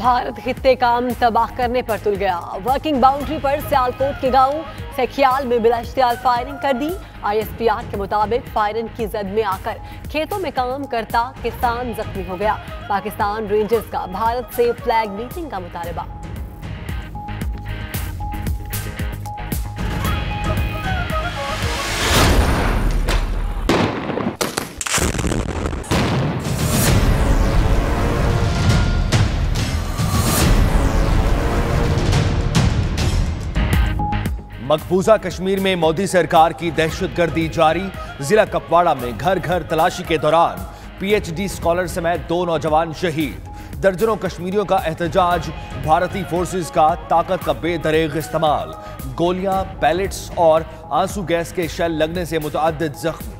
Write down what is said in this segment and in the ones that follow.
भारत खित्ते काम तबाह करने पर तुल गया। वर्किंग बाउंड्री पर सियालकोट के गांव सेखियाल में बिलाश्तियाल फायरिंग कर दी। ISPR के मुताबिक फायरिंग की जद में आकर खेतों में काम करता किसान जख्मी हो गया। पाकिस्तान रेंजर्स का भारत से फ्लैग मीटिंग का मुतालबा। मकबूजा कश्मीर में मोदी सरकार की दहशतगर्दी जारी। जिला कुपवाड़ा में घर घर तलाशी के दौरान PhD स्कॉलर समेत 2 नौजवान शहीद। दर्जनों कश्मीरियों का एहतजाज। भारतीय फोर्सेस का ताकत का बेदरेग इस्तेमाल। गोलियां, पैलेट्स और आंसू गैस के शेल लगने से मुतअद्दिद जख्मी।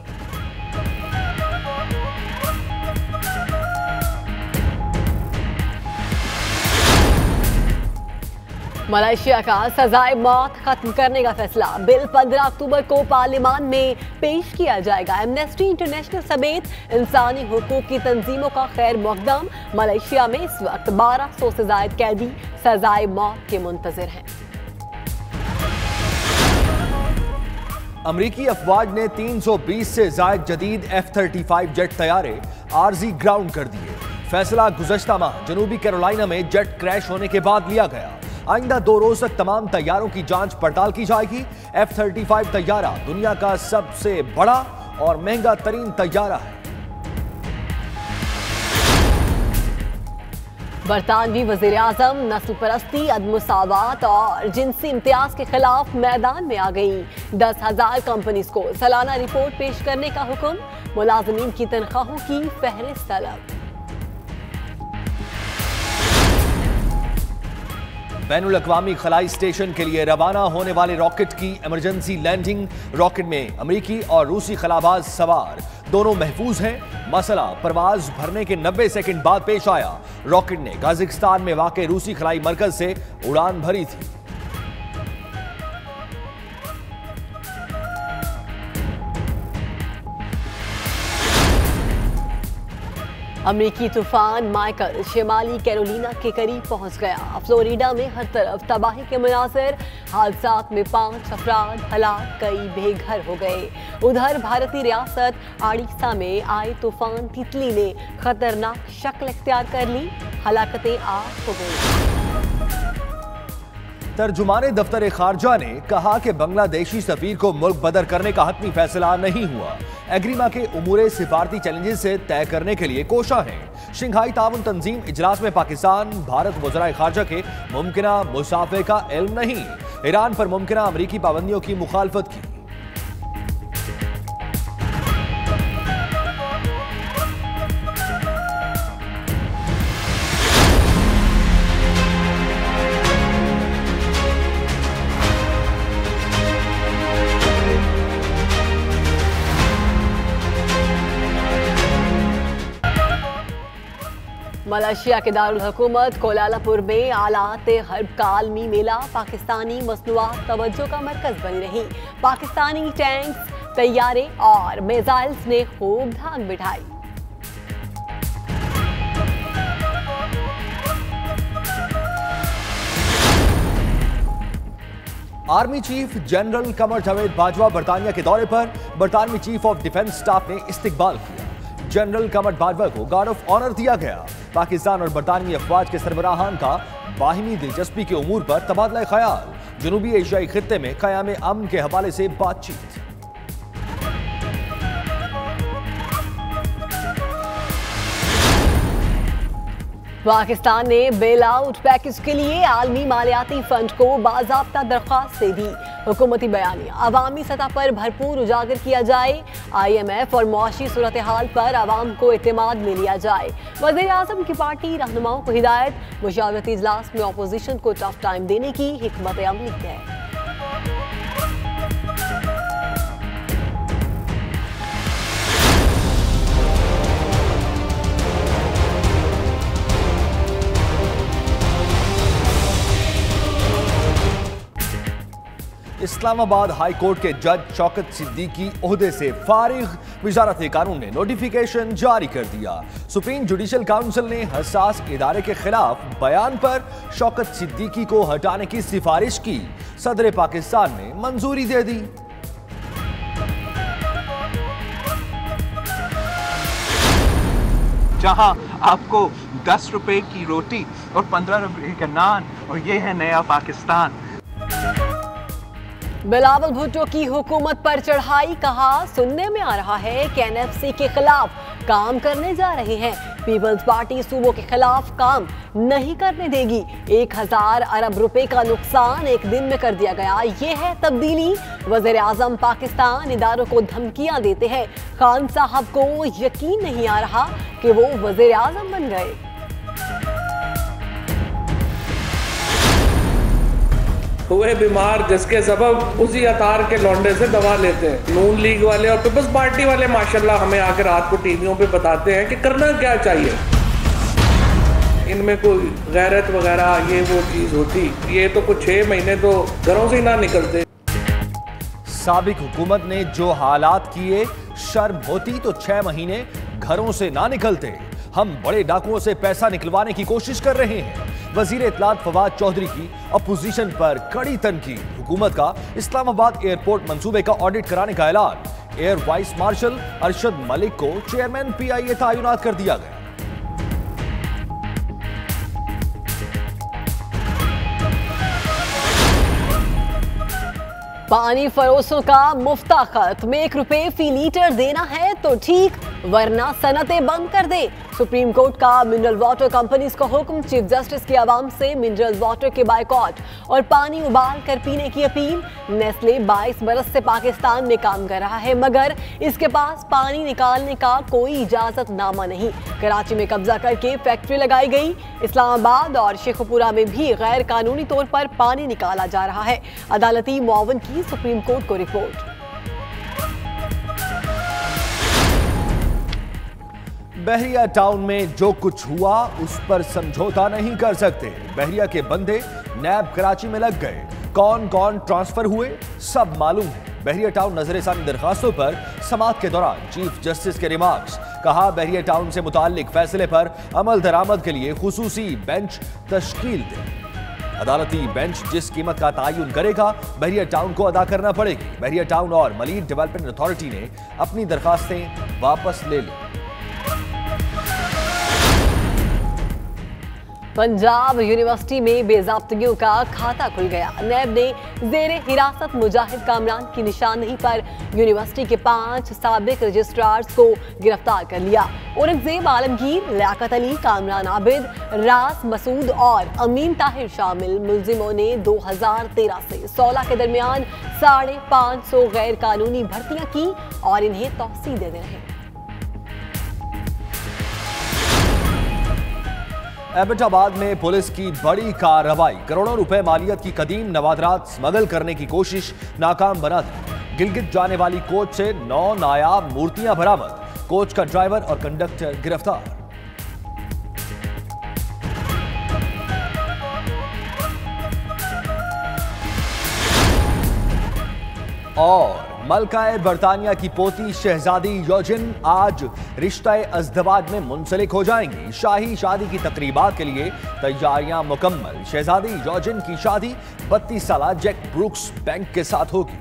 मलेशिया का सजाए मौत खत्म करने का फैसला। बिल 15 अक्टूबर को पार्लियामान में पेश किया जाएगा। एमनेस्टी इंटरनेशनल समेत इंसानी हुकूक की तंजीमों का खैर मकदम। मलेशिया में इस वक्त 1200 से ज्यादा कैदी सजाए मौत के मुंतजिर हैं। अमरीकी अफवाज ने 320 से ज्यादा जदीद F-35 जेट तैयारे आरजी ग्राउंड कर दिए। फैसला गुज़श्ता माह जनूबी कैरोलिना में जेट क्रैश होने के बाद लिया गया। आइंदा 2 रोज तक तमाम तैयारों की जांच पड़ताल की जाएगी। F-35 तैयारा दुनिया का सबसे बड़ा और महंगा तरीन तैयारा है। बरतानवी वजीर आजम नस्ल परस्ती, अदमुसावात और जिनसी इम्तियाज के खिलाफ मैदान में आ गई। 10,000 कंपनीज को सालाना रिपोर्ट पेश करने का हुक्म। मुलाजमीन की तनख्वाहों की फहरिस्त तलब। बैनुल अक़वामी खलाई स्टेशन के लिए रवाना होने वाले रॉकेट की इमरजेंसी लैंडिंग। रॉकेट में अमरीकी और रूसी खलाबाज सवार दोनों महफूज हैं। मसला परवाज भरने के 90 सेकंड बाद पेश आया। रॉकेट ने कजाकिस्तान में वाक़े रूसी खलाई मरकज से उड़ान भरी थी। अमरीकी तूफान माइकल शिमाली कैरोलिना के करीब पहुंच गया। फ्लोरिडा में हर तरफ तबाही के मनाज़िर। हादसात में 5 अफराद हलाक, कई बेघर हो गए। उधर भारतीय रियासत ओडिशा में आए तूफान तितली ने खतरनाक शक्ल इख्तियार कर ली। हलाकतें 8 हो गई। तर्जुमाने दफ्तर खारजा ने कहा कि बांग्लादेशी सफीर को मुल्क बदर करने का हतमी फैसला नहीं हुआ। एग्रीमा के उमूरे सिफारती चैलेंजेस से तय करने के लिए कोशा है। शंघाई ताउन तंजीम इजलास में पाकिस्तान भारत वज़राए खारजा के मुमकिना मुसाफे का इल्म नहीं। ईरान पर मुमकिना अमरीकी पाबंदियों की मुखालफत की। मलेशिया के दारुल हुकूमत कोलालमपुर में आलात हर्ब का आलमी मेला पाकिस्तानी मसनूआत तवज्जो का मरकज बनी रही। पाकिस्तानी टैंक्स, तैयारे और मिसाइल्स ने खूब धाक बिठाई। Army chief general Qamar Javed Bajwa बरतानिया के दौरे पर बरतानवी चीफ ऑफ डिफेंस स्टाफ ने इस्तकबाल किया। जनरल कमर बाजवा को गार्ड ऑफ ऑनर दिया गया। पाकिस्तान और बरतानवी अफवाज के सरबराहान का बाहिमी दिलचस्पी के उमूर पर तबादला ख्याल। जनूबी एशियाई खित्ते में क़याम अमन के हवाले से बातचीत। पाकिस्तान ने बेल आउट पैकेज के लिए आलमी मालियाती फंड को बाज़ाब्ता दरख्वास्त दे दी। हुकूमती बयानिया अवामी सतह पर भरपूर उजागर किया जाए। IMF और मुआशी सूरत हाल पर आवाम को एतमाद में लिया जाए। वज़ीर आज़म की पार्टी रहनुमाओं को हिदायत। मुशावरती इजलास में अपोजिशन को टफ टाइम देने की हिकमत अमली है। इस्लामाबाद हाई कोर्ट के जज शौकत सिद्दीकी ओहदे से फारिग। वजारत कानून ने नोटिफिकेशन जारी कर दिया। सुप्रीम जुडिशल काउंसिल ने हसास इदारे के खिलाफ बयान पर शौकत सिद्दीकी को हटाने की सिफारिश की। सदर पाकिस्तान ने मंजूरी दे दी। जहां आपको 10 रुपए की रोटी और 15 रुपए का नान, और ये है नया पाकिस्तान। बिलावल भुट्टो की हुकूमत पर चढ़ाई, कहा सुनने में आ रहा है कि एनएफसी के खिलाफ काम करने जा रहे हैं। पीपल्स पार्टी सूबों के खिलाफ काम नहीं करने देगी। 1000 अरब रुपए का नुकसान एक दिन में कर दिया गया। ये है तब्दीली। वज़ीर आज़म पाकिस्तान इदारों को धमकियां देते हैं। खान साहब को यकीन नहीं आ रहा कि वो वज़ीर आज़म बन गए। हुए बीमार जिसके सबब उसी अतार के लौंडे से दवा लेते हैं। नून लीग वाले और पीपल्स पार्टी वाले माशाल्लाह हमें आकर रात को टीवियों पे बताते हैं कि करना क्या चाहिए। इनमें कोई गैरत वगैरह ये वो चीज़ होती, ये तो कुछ 6 महीने तो घरों से ही ना निकलते। साबिक हुकूमत ने जो हालात किए, शर्म होती तो 6 महीने घरों से ना निकलते। हम बड़े डाकुओं से पैसा निकलवाने की कोशिश कर रहे हैं। वजीर इत्तलात फवाद चौधरी की अपोजिशन पर कड़ी तनकीद। हुकूमत का इस्लामाबाद एयरपोर्ट मंसूबे का ऑडिट कराने का ऐलान। Air vice marshal Arshad Malik को चेयरमैन PIA तैनात कर दिया गया। पानी फरोशों का मुफ्ता खत्म। 1 रुपए फी लीटर देना है तो ठीक, वरना सनतें बंद कर दे। सुप्रीम कोर्ट का मिनरल वाटर कंपनीज को हुक्म। चीफ जस्टिस की आवाम से मिनरल वाटर के बायकॉट और पानी उबाल कर पीने की अपील। नेस्ले 22 बरस से पाकिस्तान में काम कर रहा है, मगर इसके पास पानी निकालने का कोई इजाजत नामा नहीं। कराची में कब्जा करके फैक्ट्री लगाई गई। इस्लामाबाद और शेखुपुरा में भी गैर कानूनी तौर पर पानी निकाला जा रहा है। अदालती मुआवन की सुप्रीम कोर्ट को रिपोर्ट। बहरिया टाउन में जो कुछ हुआ उस पर समझौता नहीं कर सकते। बहरिया के बंदे नैब कराची में लग गए। कौन कौन ट्रांसफर हुए सब मालूम है। बहरिया टाउन नजरसानी दरखास्तों पर समाअत के दौरान चीफ जस्टिस के रिमार्क्स। कहा बहरिया टाउन से मुताल्लिक फैसले पर अमल दरामद के लिए खुसूसी बेंच तश्कील दे। अदालती बेंच जिस कीमत का तयन करेगा बहरिया टाउन को अदा करना पड़ेगी। बहरिया टाउन और मलीर डेवलपमेंट अथॉरिटी ने अपनी दरखास्तें वापस ले ली। पंजाब यूनिवर्सिटी में बेजाब्तगियों का खाता खुल गया। नैब ने जेरे हिरासत मुजाहिद कामरान की निशानदेही पर यूनिवर्सिटी के 5 साबिक रजिस्ट्रार्स को गिरफ्तार कर लिया। औरंगजेब आलमगीर, लियाकत अली, कामरान आबिद, रास मसूद और अमीन ताहिर शामिल मुलजिमों ने 2013 से 16 के दरमियान 550 गैर कानूनी भर्तियां की और इन्हें तौसीह देते रहे। एबटाबाद में पुलिस की बड़ी कार्रवाई। करोड़ों रुपए मालियत की कदीम नवादरात स्मगल करने की कोशिश नाकाम बना दी। गिलगित जाने वाली कोच से 9 नायाब मूर्तियां बरामद। कोच का ड्राइवर और कंडक्टर गिरफ्तार। और मलकाए बरतानिया की पोती शहजादी योजिन आज रिश्ते अज़दवाज में मुंसलिक हो जाएंगी। शाही शादी की तकरीबात के लिए तैयारियां मुकम्मल। शहजादी योजिन की शादी 32 साला जैक ब्रूक्स बैंक के साथ होगी।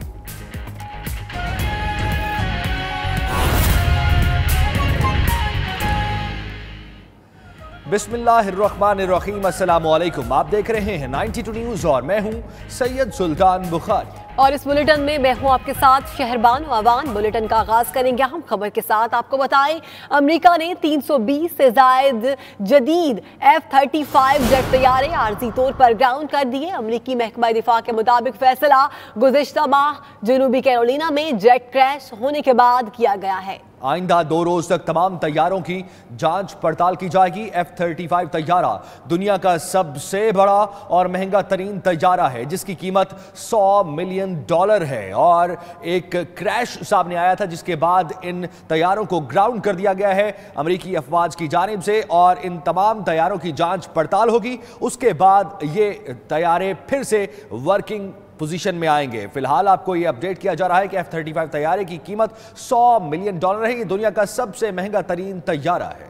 बिस्मिल्लाहिर्रहमानिर्रहीम, अस्सलाम वालेकुम। आप देख रहे हैं 92 न्यूज़ और मैं हूं सैयद सुल्तान बुखारी। और इस बुलेटिन में मैं हूं आपके साथ शहरबान अवान। बुलेटिन का आगाज करेंगे हम खबर के साथ। आपको बताएं, अमेरिका ने 320 से जायद जदीद F-35 जेट तैयारे आर्जी तौर पर ग्राउंड कर दिए। अमेरिकी महकमा दिफा के मुताबिक फैसला गुज़िश्ता माह जनूबी कैरोलिना में जेट क्रैश होने के बाद किया गया है। आइंदा 2 रोज तक तमाम तैयारों की जांच पड़ताल की जाएगी। F-35 तैयारा दुनिया का सबसे बड़ा और महंगा तरीन तैयारा है, जिसकी कीमत $100 मिलियन है। और एक क्रैश सामने आया था जिसके बाद इन तैयारों को ग्राउंड कर दिया गया है अमेरिकी अफवाज की जानिब से, और इन तमाम तैयारों की जांच पड़ताल होगी। उसके बाद ये तैयारे फिर से वर्किंग पोजीशन में आएंगे। फिलहाल आपको यह अपडेट किया जा रहा है कि F-35 तैयारे की कीमत $100 मिलियन है। ये दुनिया का सबसे महंगा तरीन तैयारा है।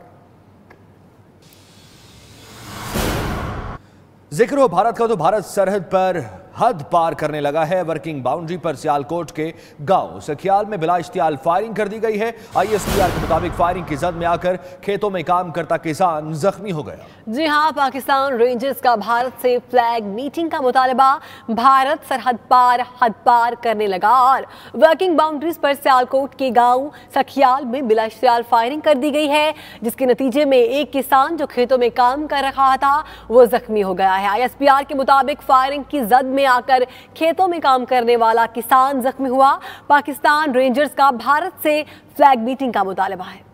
जिक्र हो भारत का तो भारत सरहद पर हद पार करने लगा है। वर्किंग बाउंड्री पर सियालकोट के गांव सखियाल में बिला इश्तियाल फायरिंग कर दी गई है। ISPR के मुताबिक फायरिंग की जद में आकर खेतों में काम करता किसान जख्मी हो गया। जी हां, पाकिस्तान रेंजर्स का भारत से फ्लैग मीटिंग का मुतालबा। भारत सरहद पार हद पार करने लगा और वर्किंग बाउंड्रीज पर सियालकोट के गांव सखियाल में बिला इश्तियाल फायरिंग कर दी गई है, जिसके नतीजे में एक किसान जो खेतों में काम कर रहा था वो जख्मी हो गया है। ISPR के मुताबिक फायरिंग की जद में आकर खेतों में काम करने वाला किसान जख्मी हुआ। पाकिस्तान रेंजर्स का भारत से फ्लैग मीटिंग का मुतालबा है।